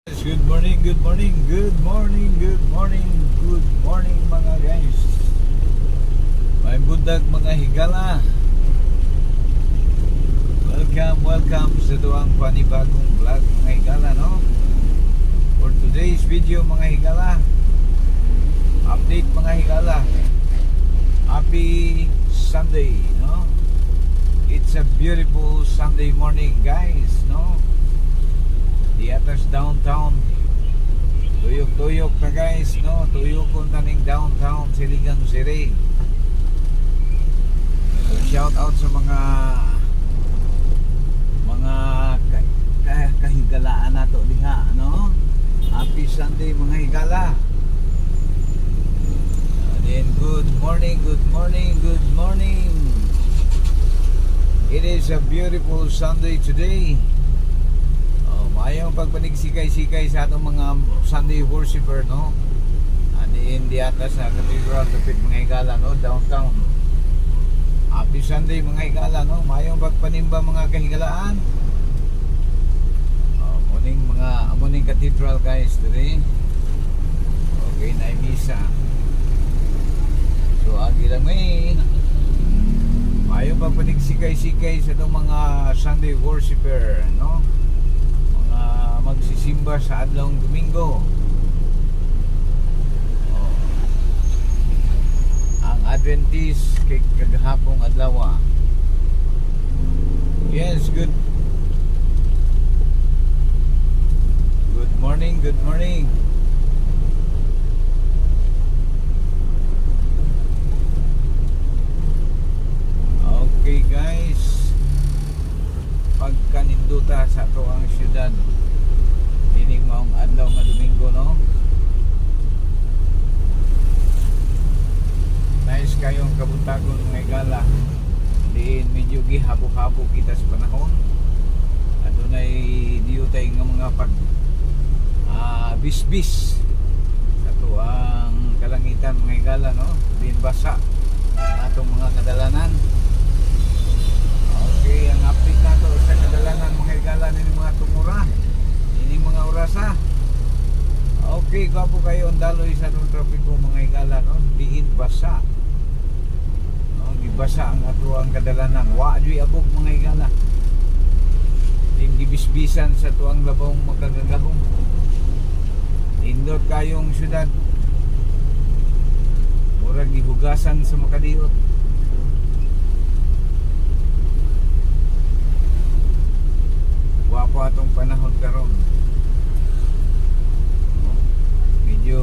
Good morning, good morning, good morning, good morning, good morning mga guys. May bundag mga higala. Welcome sa tuwang panibagong vlog mga higala, no? For today's video mga higala, update mga higala. Happy Sunday, no? It's a beautiful Sunday morning guys, no? Di atas downtown, tuyok-tuyok na guys, no? Tuyokon taning downtown Siligan City. So shout out sa mga kahigalaan nato diha, no? Happy Sunday mga higala. Then good morning, good morning, good morning. It is a beautiful Sunday today. Mayong pagpanig-sikay-sikay sa atong mga Sunday worshiper, no? Diin di atas sa Cathedral Dapit mga higala, no? Downtown. Happy Sunday mga higala, no? Mayong pagpanimba mga kahigalaan. Muning Cathedral guys today. Okay na misa. So agi lang mayong pagpanig-sikay-sikay sa atong mga Sunday worshiper, no? Magsisimba sa adlawng Domingo. Ang Adventist kay kagahapong adlaw. Yes, good morning, good morning. Okay guys, pagkaninduta sa ato ang syudad dining maong adlaw nga Domingo, no? Nice kayong kabuntagon mga higala. Diin medyo gihabo-habo kita sa panahon. Adunay diyutay nga mga bisbis sa tuang kalangitan mga higala, no? Diin basa atong mga kadalanan. Okay, ang update nato sa kadalanan mga higala ni mga tumura, ini mga orasa. Okay, kapo kayo ang daloy sa atong trapiko mga higala, no? Diin basa, no? Gibasa ang ato ang kadalanan. Wa di abog mga higala. Din gibisbisan sa tuang labong magagagahong. Indot kayong syudad. Murag gihugasan sa makadiot. Wapo atong panahon karon. Medyo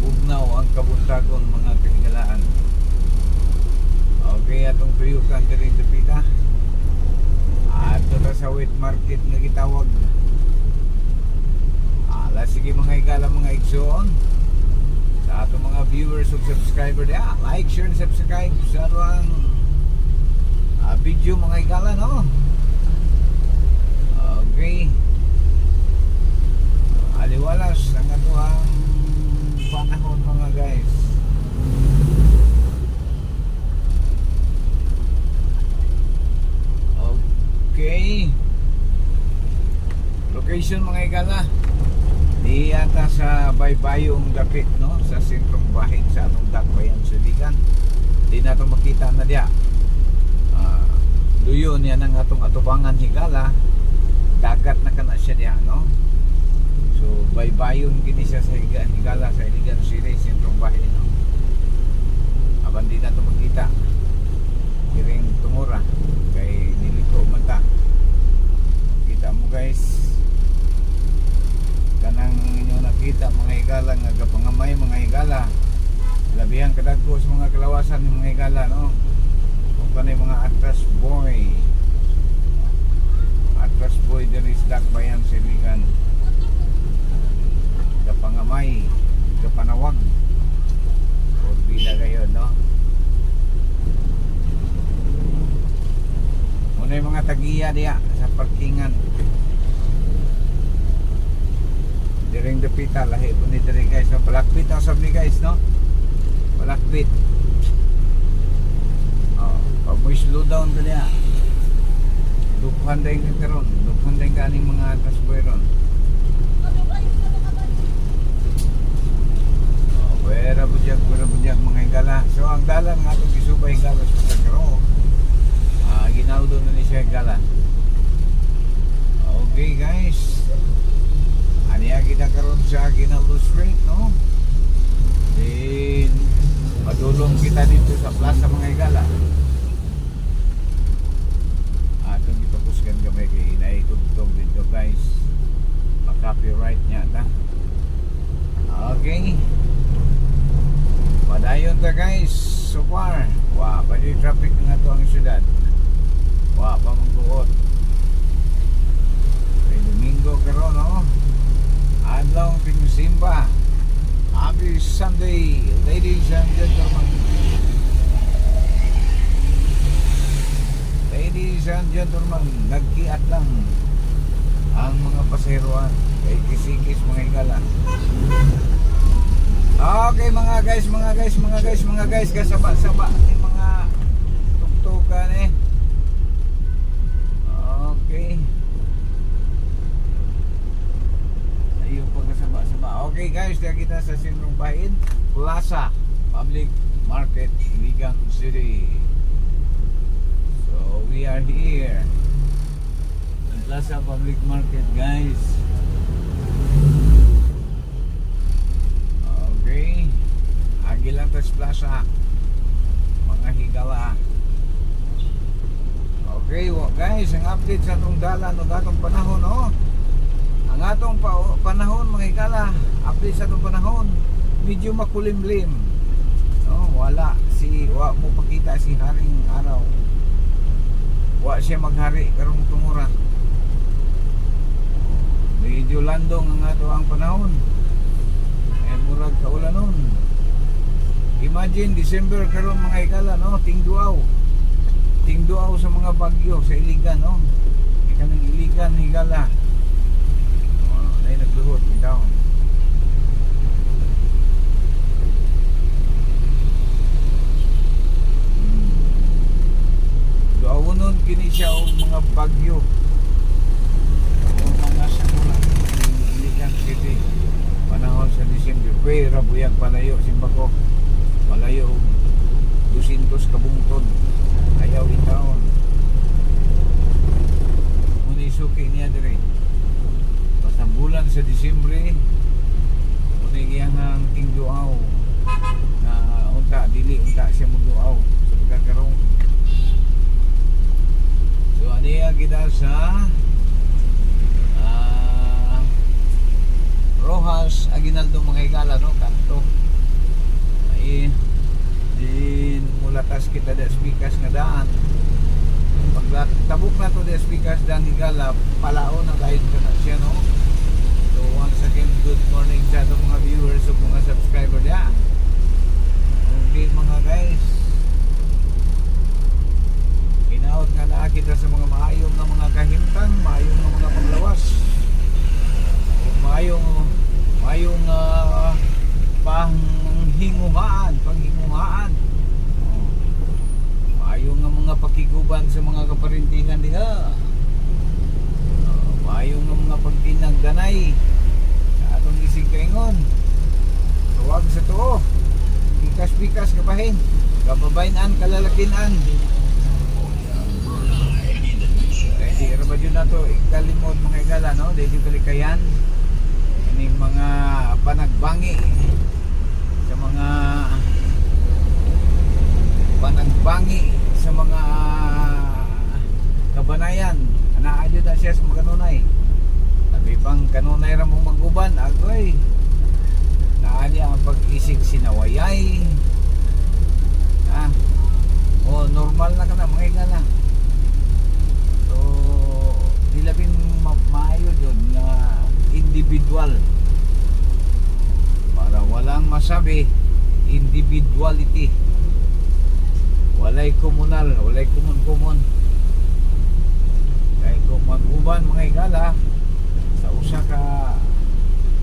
bugnaw ang kabuntagon mga kahigalaan. Okay, atong tuyukan diring dapita. Ato na sa wet market nga gitawag. Sige mga higala, mga igsoon, sa atong mga viewers ug subscriber dia, like, share, and subscribe sa atong video mga higala, no? Okay, aliwalas ang atong panahon mga guys. Okay, location mga higala di ata sa Baybayong Dapit, no? Sa sentrong bahin sa atong Dakbayan Siligan. Di nato makita na diya. Luyon yan ang atong atubangan higala. Dagat na kana siya diya, no? So Baybayon kini siya sa higala sa Iligan City, sentrong bahin, no? Aban di nato makita kiring tumura kay niliko man ta. Kita mo guys, kanang inyo nakita mga higala nga gapangamay mga higala, labihang kadagko sa mga kalawasan ng mga higala, no? Kung kanay mga atras boy diri sa Dakbayan Siligan, gapangamay, gapanawag o bila kayo, no? Muna yung mga tagiya diya sa parkingan diring dapita, lahi po ni diri guys, no? Palakbit ang sabi guys, no? Palakbit. Pag mo slow down ka niya, dukhan dahil ka ron, dukhan dahil ka aning mga atas boy ron. Aniya kita karon sa Ginaldo Street, no? Then padulong kita dito sa plaza mga higala. Atong gipapuskan kami kay inaitugtog dito guys. Pa-copyright niya ta. Okay. Padayon ta guys. So far, wa pa di traffic nga to ang syudad. Wa pa magbuot. Kay Domingo karon, no? Adlaw Simba. Happy Sunday, ladies and gentlemen. Ladies and gentlemen, nagkiat lang ang mga paseroan kay kisikis mga higala. Okay mga guys, kasaba-saba ni mga tuktukan eh. Okay. Ayun po kasaba-saba. Okay guys, dahil kita sa Sindrong Bahin Plaza Public Market, Iligan City. So we are here in Plaza Public Market guys. Okay, Aguilantes Plaza mga higala. Okay guys, ang update sa atong dalan o atong panahon, no? Ang atong panahon mga higala, update sa atong panahon, medyo makulimlim, no? Wa mo pakita si haring araw, wa siya maghari karong tungura. Medyo landong ang ato ang panahon. Murag kaulanon. Imagine December karon mga higala, no? Tingduaw sa mga bagyo sa Iligan, no? Kanang Iligan higala. Nay nagluhod bitaw. Duawonon kini siya og mga bagyo. O mga sakuna Iligan City. Panahon sa Disyembre, pwera buyag palayo simbako, palayo 200 kabungton, ayaw itaon munisuki niya dire basta bulan sa Disyembre unigiyang ang tingduaw na unta dili unta siya muduaw sa pagkakarong. So aniya kita sa Rojas Aguinaldo mga higala, no? Kanto ay din mulatas kita des Pikas nga daan. Pag tabok na to des Pikas daan higala, palaon na kayo na siya, no? So once again, good morning sa itong mga viewers o mga subscriber niya. Okay mga guys, inaot nga na kita sa mga maayong na mga kahimtang, maayong na mga paglawas, maayong panghinguhaan, maayong nga mga pakiguban sa mga kaparintingan diha, maayong nga mga pagtinagdanay sa atong isig kaingon. Tuwag sa tuo, pikas-pikas kapahin, kababayan kalalakinan. Di ra yun na to ikalimod mga higala, no? Di kalikayan ining mga panagbangi sa mga kabanayan. Anaadyo na siya sa mga kanunay, tabi pang kanunay ra mong maguban agoy naali ang pag-isig sinawayay, o normal na ka na mga higala. So nilabing maayo yun na individual, para walang masabi individuality, walay komunal, walay kumun kay kung mag-uban mga higala sa usa ka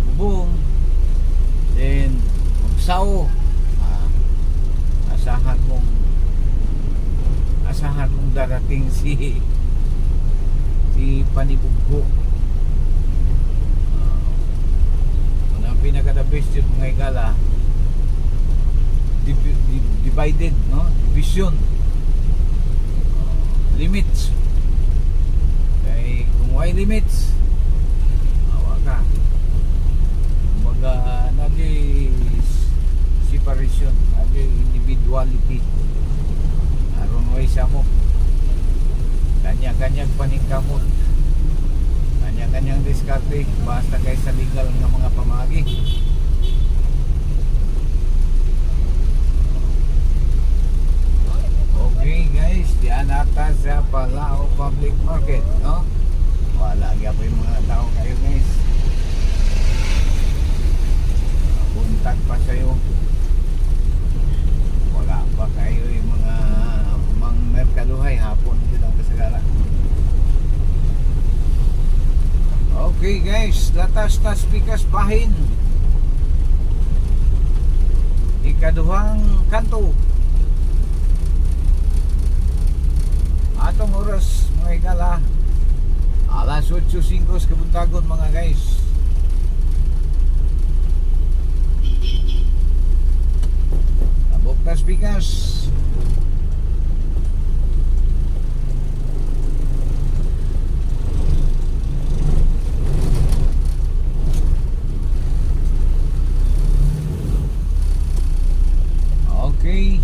bubong, then magsaw, asahan mong darating si panibugho. Ang pinaka-the best yun mga higala, divided, no? Division, limits. Kay kung may limits, kanya-kanyang paningkamot, kanya-kanyang diskarte, basta kay sa legal nga mga pamagi. Okay guys, diyan ata sa Palao Public Market, no? Wala gyapon yung mga tao kayo guys. Buntag pa sa'yo. Wala pa kayo yung mga merkaduhay, hapon din ang kasagara. Okay guys, latas-tas pikas pahin. Ikaduhang kanto. Atong oras mga igala, alas 8:05 kabuntagon mga guys. Tabok-tas pikas. Okay.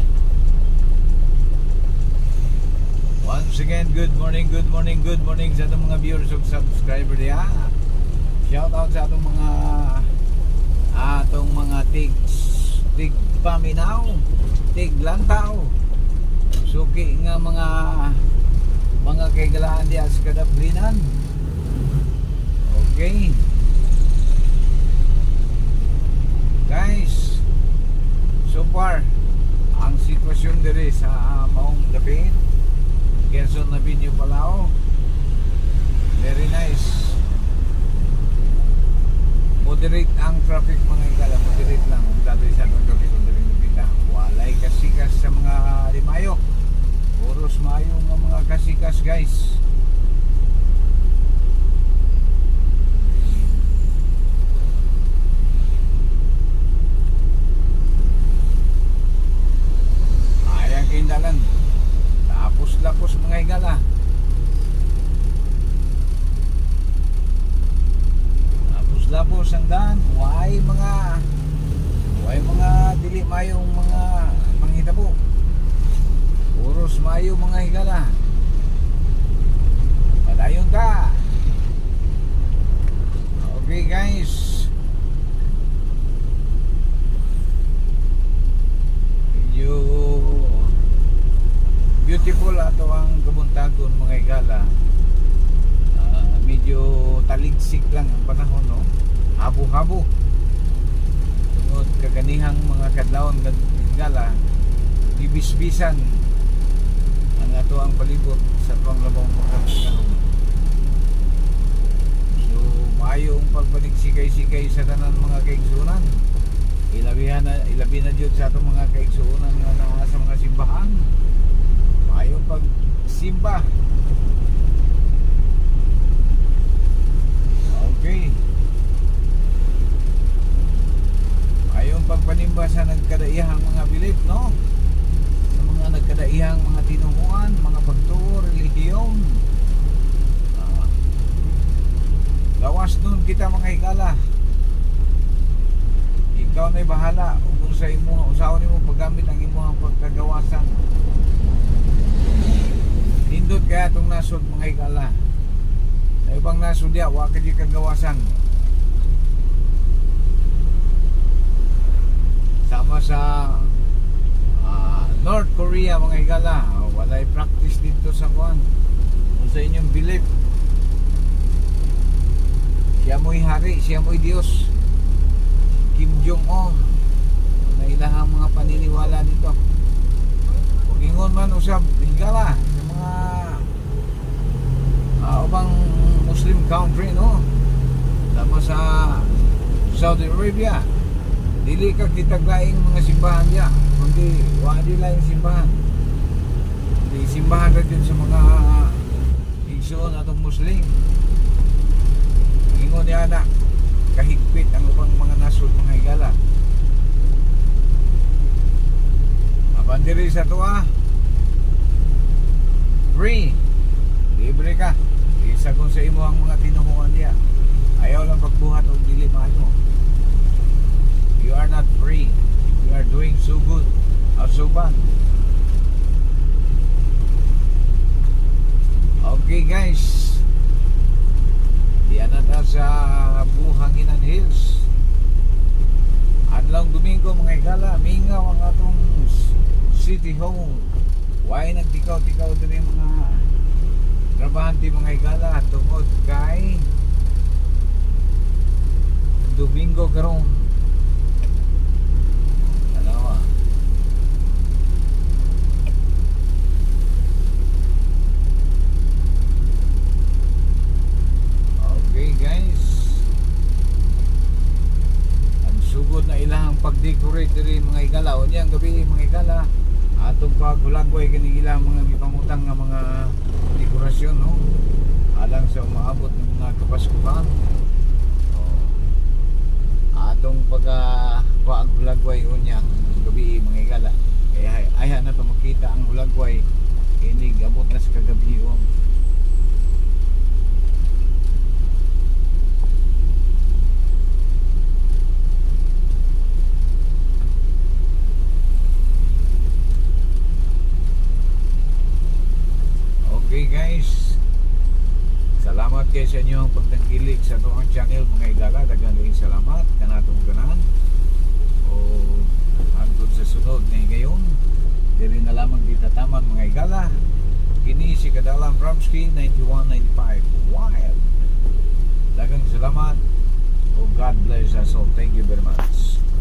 Once again, good morning sa atong mga viewers ug subscriber diha. Shout out sa atong mga tig paminaw, tig lantaw. Suki nga mga kaigalaan diha sa kadaplinan. Okay. Guys, so far ang sitwasyon diri sa maong gabi Quezon Avenue, Palao, very nice. Moderate ang traffic mga igala, moderate lang. Dati sa traffic diri nabita. Walay kasikas sa mga limayo. Puros mayo nga mga kasikas guys. Ayan kindalan. Tapos mga igala. Tapos ang daan, way mga dili mayong mga manghitabo. Puros mayo mga higala. Padayon ta. Okay guys. Medyo beautiful ato ang kabuntagon mga higala. Medyo taligsik lang ang panahon, no? Habo-habo. Tungod kaganihang mga kadlawon gala, bibis-bisan ang ato ang palibot sa tuwang labong pagkakanahon. So, maayo ang pagpaniksikay-sikay sa tanan mga kaigsunan. Ilabi na dyan sa atong mga kaigsunan nga naa sa mga simbahan. Maayo ang pagsimba. Okay. Ayong pagpanimba sa nagkadaihang mga bilib, no? Sa mga nagkadaihang mga tinunguan, mga pagtuo, relihiyon. Gawas nun kita mga higala. Ikaw na'y bahala kung sa imo, usaon mo paggamit ang imo ang pagkagawasan. Nindot kaya itong nasod mga higala. Sa ibang nasod diya, waka di kagawasan. Sama sa North Korea mga higala, walay practice dito sa kuan. Kung sa inyong belief, siya mo'y hari, siya mo'y Diyos. Kim Jong-un na ilahang mga paniniwala dito. Kung ingon man usab higala sa mga ubang Muslim country, no? Sama sa Saudi Arabia, dili ka kitaglaing mga simbahan diya, kundi wadi laing simbahan. Di simbahan ra din sa mga igsoon atong Muslim. Ingon niya na kahigpit ang ubang mga nasod mga higala. Mapandiri sa tuwa, free, libre ka. Isa kung sa imo ang mga tinunguan niya, ayaw lang pagbuhat o dili maayo. You are not free. You are doing so good or so bad. Okay. Okay guys, diyan na ta sa Buhanginan Hills. Adlawng Domingo mga higala, mingaw ang atong city home. Why nagtikaw-tikaw din yung mga trabahante mga higala tungod kay Domingo karon. Dalawa. Okay guys, ang sugod na ilahang pag-decorate diri mga higala. O niyang gabi mga higala, atong paghulagway kini ilang mga gipangutang nga mga dekorasyon, no? Alang sa umaabot ng mga kapaskuhan. Atong paghulagway unyang gabi mga higala. Kaya ayha na to makita ang hulagway inig abot na sa kagabi. Okay guys, salamat kayo sa inyong pagtangkilik sa itong channel mga higala. Daghang kayong salamat kanatong ganan. O hangtod sa sunod na higayon, diri na lamang ditataman mga higala. Kini si Kadalam Ramsky 9195 Wild. Daghang salamat.